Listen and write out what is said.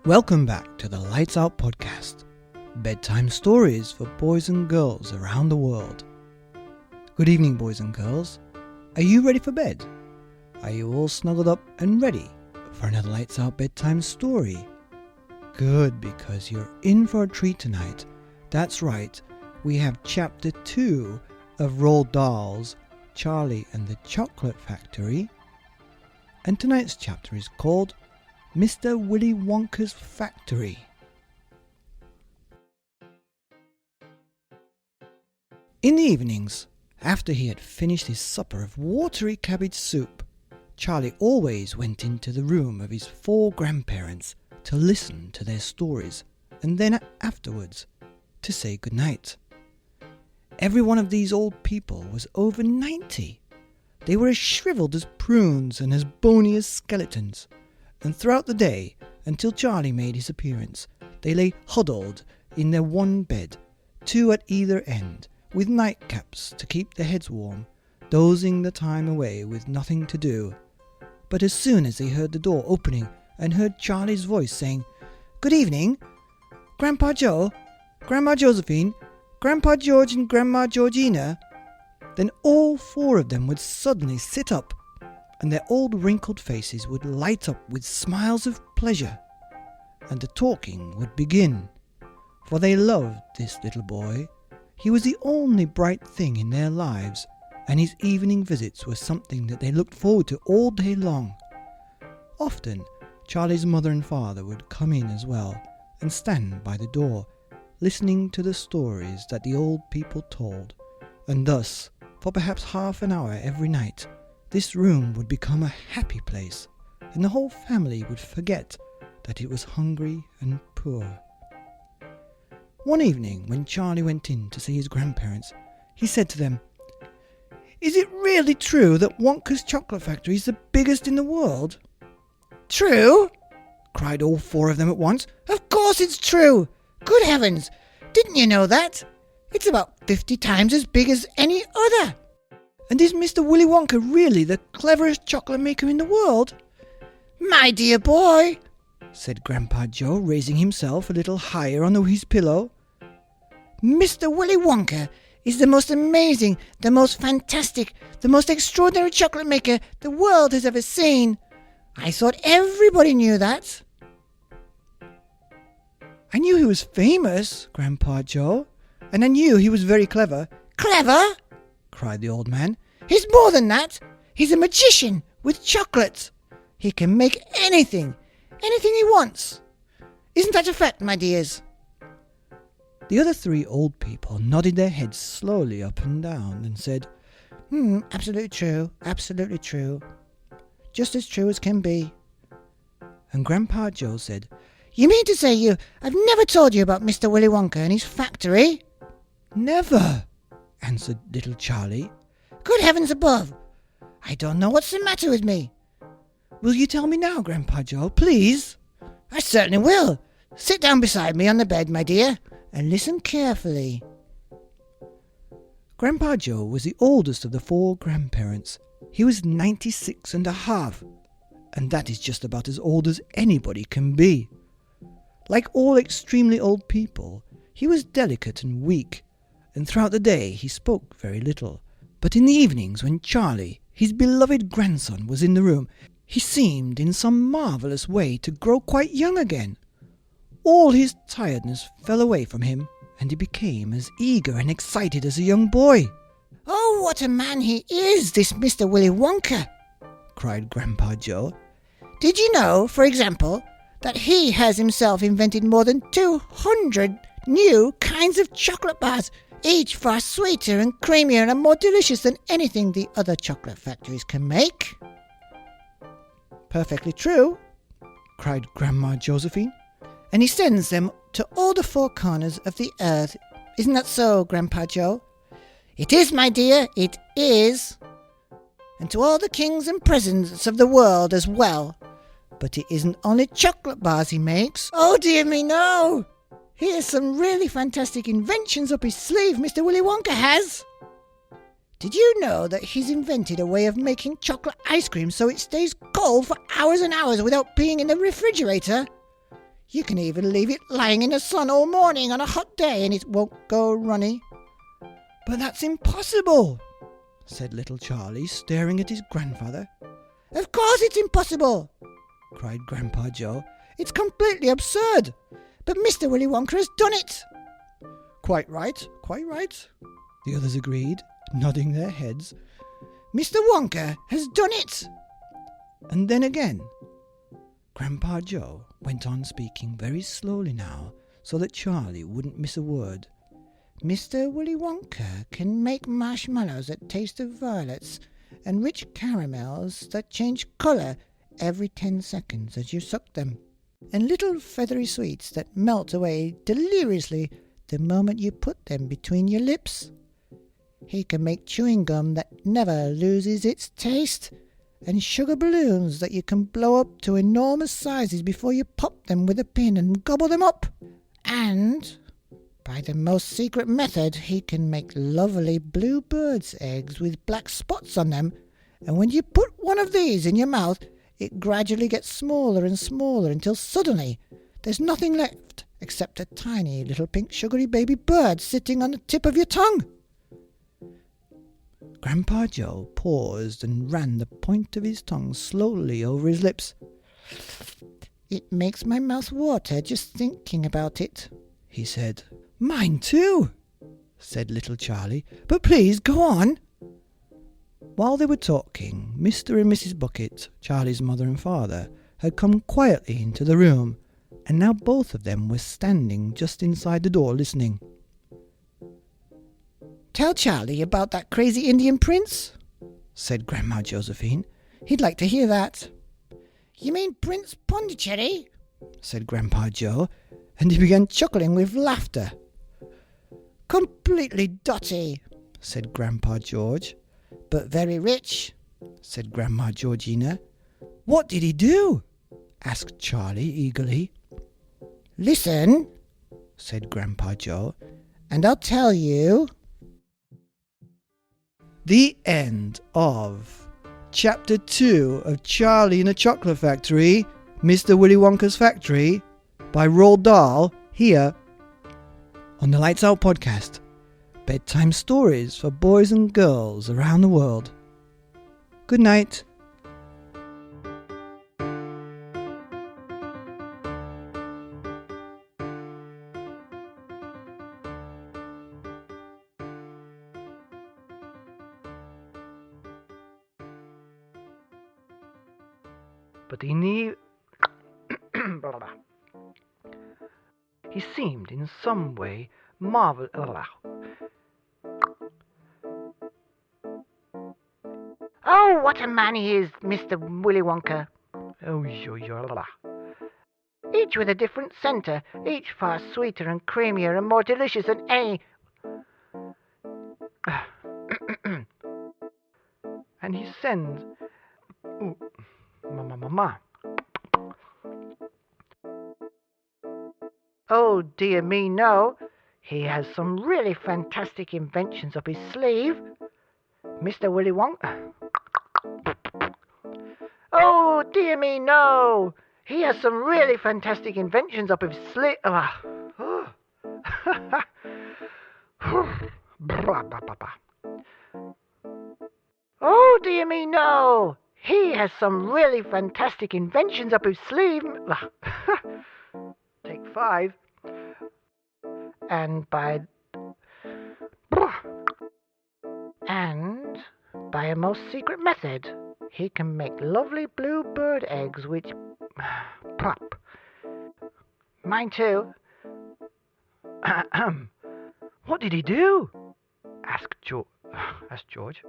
Welcome back to the Lights Out podcast, bedtime stories for boys and girls around the world. Good evening, boys and girls. Are you ready for bed? Are you all snuggled up and ready for another Lights Out bedtime story? Good, because you're in for a treat tonight. That's right, we have chapter 2 of Roald Dahl's Charlie and the Chocolate Factory. And tonight's chapter is called Mr. Willy Wonka's Factory. In the evenings, after he had finished his supper of watery cabbage soup, Charlie always went into the room of his 4 grandparents to listen to their stories, and then afterwards to say goodnight. Every one of these old people was over 90. They were as shriveled as prunes and as bony as skeletons. And throughout the day, until Charlie made his appearance, they lay huddled in their one bed, 2 at either end, with nightcaps to keep their heads warm, dozing the time away with nothing to do. But as soon as they heard the door opening and heard Charlie's voice saying, "Good evening, Grandpa Joe, Grandma Josephine, Grandpa George and Grandma Georgina," then all 4 of them would suddenly sit up, and their old wrinkled faces would light up with smiles of pleasure, and the talking would begin. For they loved this little boy. He was the only bright thing in their lives, and his evening visits were something that they looked forward to all day long. Often, Charlie's mother and father would come in as well, and stand by the door, listening to the stories that the old people told, and thus, for perhaps half an hour every night, this room would become a happy place, and the whole family would forget that it was hungry and poor. One evening, when Charlie went in to see his grandparents, he said to them, "Is it really true that Wonka's chocolate factory is the biggest in the world?" "True?" cried all 4 of them at once. "Of course it's true! Good heavens! Didn't you know that? It's about 50 times as big as any other." "And is Mr. Willy Wonka really the cleverest chocolate maker in the world?" "My dear boy," said Grandpa Joe, raising himself a little higher on his pillow, "Mr. Willy Wonka is the most amazing, the most fantastic, the most extraordinary chocolate maker the world has ever seen. I thought everybody knew that." "I knew he was famous, Grandpa Joe, and I knew he was very clever." "Clever?" cried the old man. "He's more than that. He's a magician with chocolate. He can make anything he wants. Isn't that a fact, my dears?" The other 3 old people nodded their heads slowly up and down and said, "Absolutely true, absolutely true. Just as true as can be." And Grandpa Joe said, "You mean to say I've never told you about Mr. Willy Wonka and his factory?" "Never," answered little Charlie. "Good heavens above! I don't know what's the matter with me." "Will you tell me now, Grandpa Joe, please?" "I certainly will. Sit down beside me on the bed, my dear, and listen carefully." Grandpa Joe was the oldest of the 4 grandparents. He was 96 and a half, and that is just about as old as anybody can be. Like all extremely old people, he was delicate and weak, and throughout the day he spoke very little. But in the evenings, when Charlie, his beloved grandson, was in the room, he seemed in some marvellous way to grow quite young again. All his tiredness fell away from him, and he became as eager and excited as a young boy. "Oh, what a man he is, this Mr. Willy Wonka!" cried Grandpa Joe. "Did you know, for example, that he has himself invented more than 200 new kinds of chocolate bars, each far sweeter and creamier and more delicious than anything the other chocolate factories can make?" "Perfectly true," cried Grandma Josephine. "And he sends them to all the 4 corners of the earth. Isn't that so, Grandpa Joe?" "It is, my dear, it is. And to all the kings and presidents of the world as well. But it isn't only chocolate bars he makes. Oh, dear me, no! He has some really fantastic inventions up his sleeve, Mr. Willy Wonka has. Did you know that he's invented a way of making chocolate ice cream so it stays cold for hours and hours without being in the refrigerator? You can even leave it lying in the sun all morning on a hot day and it won't go runny. But that's impossible, said little Charlie, staring at his grandfather. Of course it's impossible, cried Grandpa Joe. It's completely absurd. But Mr. Willy Wonka has done it. Quite right, the others agreed, nodding their heads. Mr. Wonka has done it. And then again, Grandpa Joe went on speaking very slowly now, so that Charlie wouldn't miss a word. Mr. Willy Wonka can make marshmallows that taste of violets and rich caramels that change colour every 10 seconds as you suck them, and little feathery sweets that melt away deliriously the moment you put them between your lips. He can make chewing gum that never loses its taste, and sugar balloons that you can blow up to enormous sizes before you pop them with a pin and gobble them up. And by the most secret method, he can make lovely blue birds' eggs with black spots on them, and when you put one of these in your mouth, it gradually gets smaller and smaller until suddenly there's nothing left except a tiny little pink sugary baby bird sitting on the tip of your tongue. Grandpa Joe paused and ran the point of his tongue slowly over his lips. It makes my mouth water just thinking about it, he said. Mine too, said little Charlie, but please go on. While they were talking, Mr. and Mrs. Bucket, Charlie's mother and father, had come quietly into the room, and now both of them were standing just inside the door listening. Tell Charlie about that crazy Indian prince, said Grandma Josephine. He'd like to hear that. You mean Prince Pondicherry? Said Grandpa Joe, and he began chuckling with laughter. Completely dotty, said Grandpa George. But very rich, said Grandma Georgina. What did he do? Asked Charlie eagerly. Listen, said Grandpa Joe, and I'll tell you. The end of Chapter 2 of Charlie in a Chocolate Factory, Mr. Willy Wonka's Factory, by Ronald Dahl, here on the Lights Out podcast. Bedtime stories for boys and girls around the world. Good night. But he knew he seemed in some way marvelous. Oh, what a man he is, Mr. Willy Wonka. Each with a different centre, each far sweeter and creamier and more delicious than any. And he sends. Mama. Oh, dear me, no. He has some really fantastic inventions up his sleeve. Mr. Willy Wonka. Oh, dear me, no. He has some really fantastic inventions up his sleeve. Oh, dear me, no. He has some really fantastic inventions up his sleeve. Take 5. And by a most secret method, he can make lovely blue bird eggs which plop. Mine too. What did he do? Asked George.